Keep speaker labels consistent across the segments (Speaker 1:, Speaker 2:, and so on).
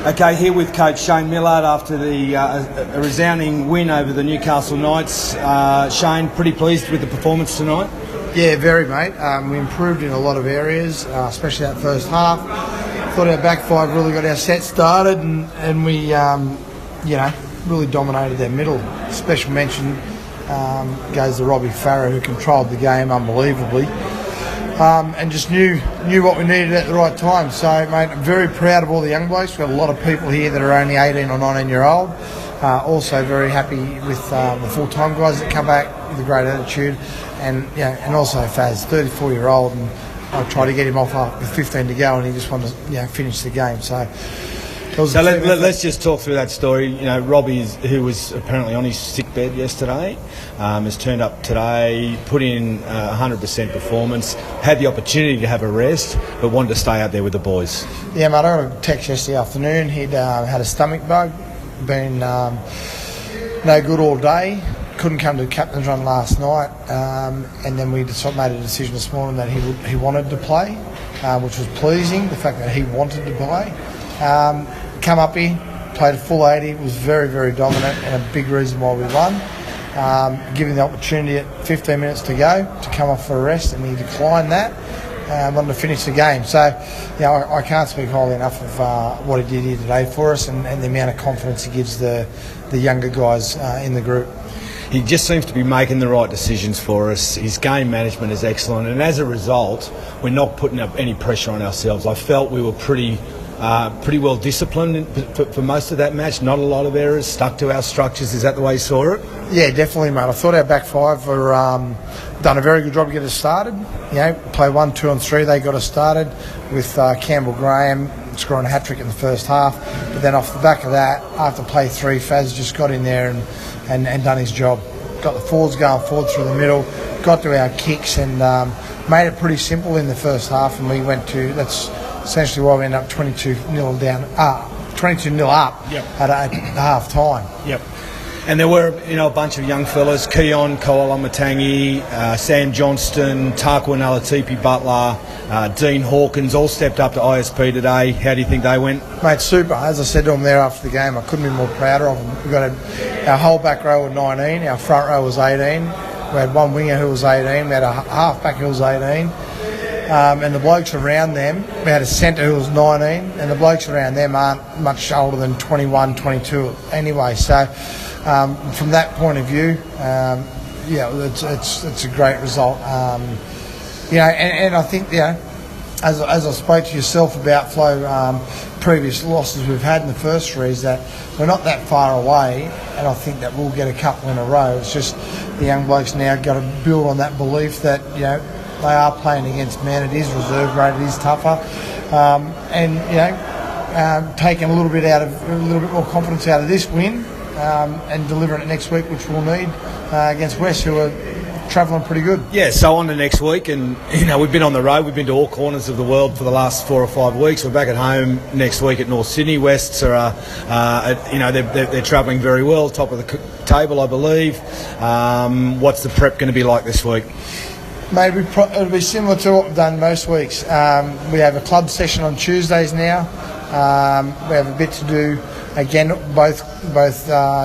Speaker 1: Okay, here with Coach Shane Millard after a resounding win over the Newcastle Knights. Shane, pretty pleased with the performance tonight?
Speaker 2: Yeah, very, mate. We improved in a lot of areas, especially that first half. Thought our back five really got our set started, and we, really dominated their middle. Special mention goes to Robbie Farah, who controlled the game unbelievably. And just knew what we needed at the right time. So, mate, I'm very proud of all the young blokes. We've got a lot of people here that are only 18 or 19 year old. Also very happy with the full-time guys that come back with a great attitude. And also Faz, 34-year-old, and I tried to get him off with 15 to go, and he just wanted to finish the game. So
Speaker 1: let's just talk through that story. Robbie, who was apparently on his sick bed yesterday, has turned up today, put in 100% performance, had the opportunity to have a rest, but wanted to stay out there with the boys.
Speaker 2: Yeah, mate, I got a text yesterday afternoon. He'd had a stomach bug, been no good all day, couldn't come to the captain's run last night, and then we made a decision this morning that he wanted to play, which was pleasing, the fact that he wanted to play. Come up here, played a full 80, was very, very dominant, and a big reason why we won. Given the opportunity at 15 minutes to go to come off for a rest, and he declined that. Wanted to finish the game. So, I can't speak highly enough of what he did here today for us, and the amount of confidence he gives the younger guys in the group.
Speaker 1: He just seems to be making the right decisions for us. His game management is excellent, and as a result, we're not putting up any pressure on ourselves. I felt we were pretty well disciplined for most of that match. Not a lot of errors, stuck to our structures. Is that the way you saw it?
Speaker 2: Yeah, definitely, mate. I thought our back five were done a very good job to get us started. Play 1, 2 and 3, they got us started with Campbell Graham scoring a hat-trick in the first half. But then off the back of that, after play 3, Faz just got in there and done his job. Got the forwards going forward through the middle, got to our kicks, and made it pretty simple in the first half, and we went to, that's essentially why we ended up 22-0 down, 22-0 up at half time.
Speaker 1: Yep. And there were, a bunch of young fellas: Keon Koalamatangi, Sam Johnston, Tarquin Alatipi Butler, Dean Hawkins, all stepped up to ISP today. How do you think they went?
Speaker 2: Mate, super. As I said to them there after the game, I couldn't be more prouder of them. We got our whole back row was 19, our front row was 18. We had one winger who was 18. We had a half back who was 18. And the blokes around them, we had a centre who was 19, and the blokes around them aren't much older than 21, 22 anyway. So from that point of view, it's a great result. And I think, as I spoke to yourself about, Flo, previous losses we've had in the first three, is that we're not that far away, and I think that we'll get a couple in a row. It's just the young blokes now got to build on that belief that, they are playing against men. It is reserve grade. It is tougher, taking a little bit more confidence out of this win, and delivering it next week, which we'll need against West, who are travelling pretty good.
Speaker 1: Yeah. So on to next week, and we've been on the road. We've been to all corners of the world for the last 4 or 5 weeks. We're back at home next week at North Sydney. Wests are, they're travelling very well, top of the table, I believe. What's the prep going to be like this week?
Speaker 2: Maybe it'll be similar to what we've done most weeks. We have a club session on Tuesdays now. We have a bit to do again, both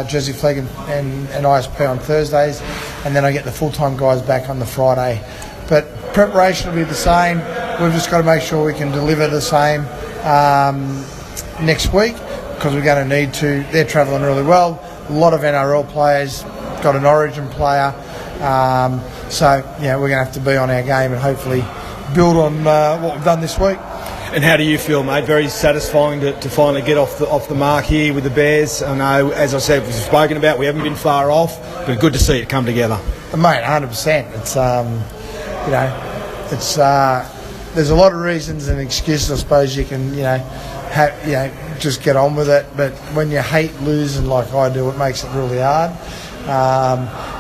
Speaker 2: Jersey Flag and ISP on Thursdays, and then I get the full-time guys back on the Friday. But preparation will be the same. We've just got to make sure we can deliver the same next week, because we're going to need to. They're travelling really well. A lot of NRL players, got an Origin player. So we're going to have to be on our game and hopefully build on what we've done this week.
Speaker 1: And how do you feel, mate? Very satisfying to finally get off the mark here with the Bears. I know, as I said, we've spoken about, we haven't been far off, but good to see it come together.
Speaker 2: Mate, 100%. It's there's a lot of reasons and excuses, I suppose you can just get on with it. But when you hate losing like I do, it makes it really hard.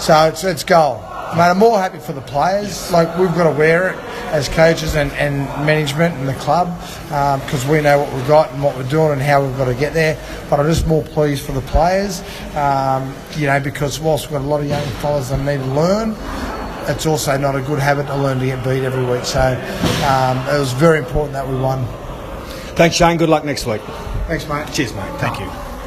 Speaker 2: So it's goal. Mate, I'm more happy for the players. Like, we've got to wear it as coaches and management and the club, because we know what we've got and what we're doing and how we've got to get there. But I'm just more pleased for the players, because whilst we've got a lot of young fellas that need to learn, it's also not a good habit to learn to get beat every week. So it was very important that we won.
Speaker 1: Thanks, Shane. Good luck next week.
Speaker 2: Thanks, mate.
Speaker 1: Cheers, mate. Thank you.